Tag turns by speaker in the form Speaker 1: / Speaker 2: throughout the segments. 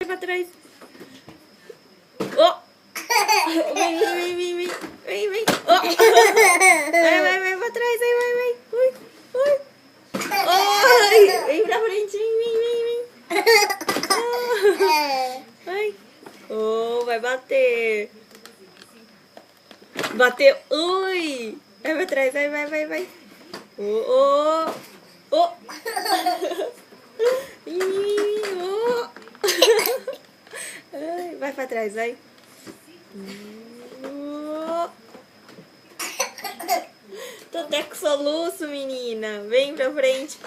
Speaker 1: pra trás. Oh! Vem. Oh! Vai pra trás, vai. Ui. Oi! Vem pra frente, vem. Vai. Oh, vai bater. Bateu. Ui! Vai pra trás, vai. Oh! Oh! Vai pra trás, vai. Tô até com soluço, menina. Vem pra frente.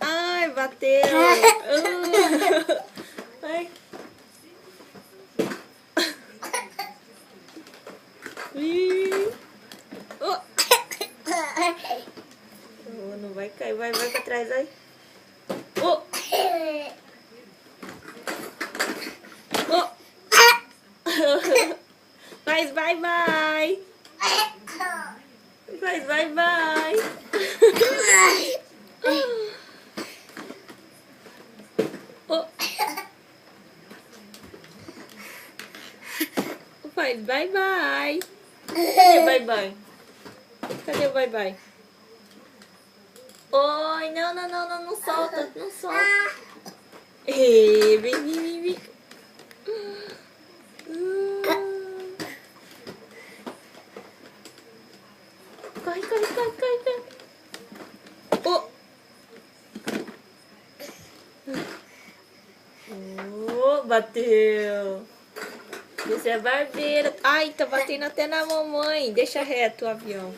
Speaker 1: Ai, bateu. Ai. Oh, não vai cair. Vai pra trás, vai. Oh. Faz bye. Faz bye. Oh. Faz bye. Cadê o bye? Oi, não solta, não solta. Vem. Corre. Oh, bateu. Você é barbeira. Ai, tá batendo até na mamãe. Deixa reto o avião.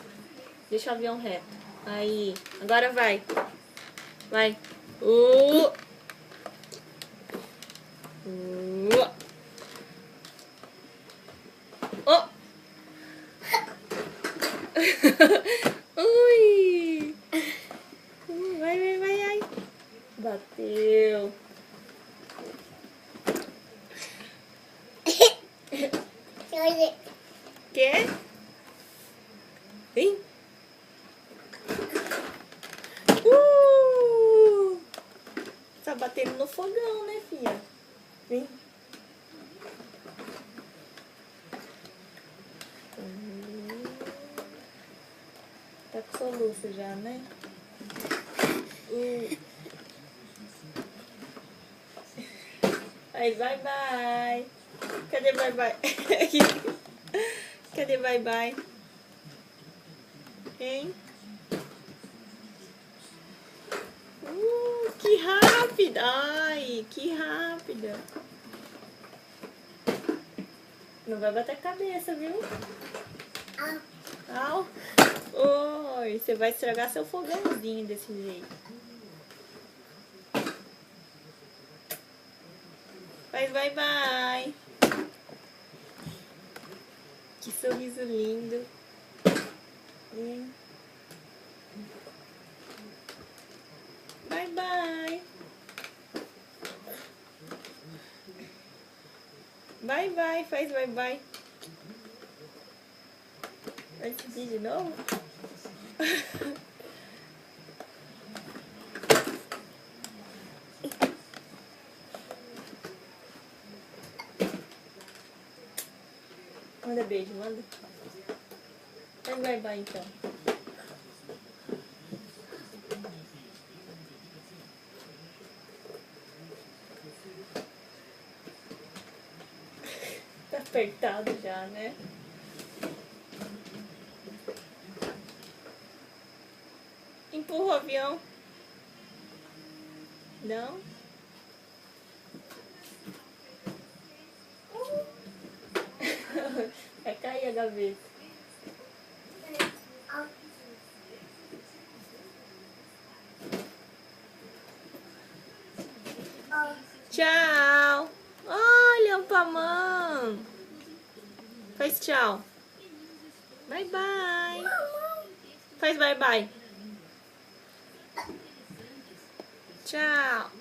Speaker 1: Deixa o avião reto. Aí, agora vai. Vai. Oh. Ui. Vai. Bateu. Quer? Vem. Tá batendo no fogão, né, filha? Vem. Tá com soluço já, né? Aí, bye. Cadê bye? Cadê bye? Hein? Que rápida! Ai, que rápida! Não vai bater a cabeça, viu? Au! Oi, você vai estragar seu fogãozinho desse jeito. Faz bye. Que sorriso lindo. Bye. Bye, faz bye. Vai subir de novo? Manda beijo, manda. Faz bye então. Tá apertado já, né? Empurra o avião. Não? Vai cair a gaveta. Tchau. Olha o pamão. Faz tchau. Bye. Faz bye. Tchau.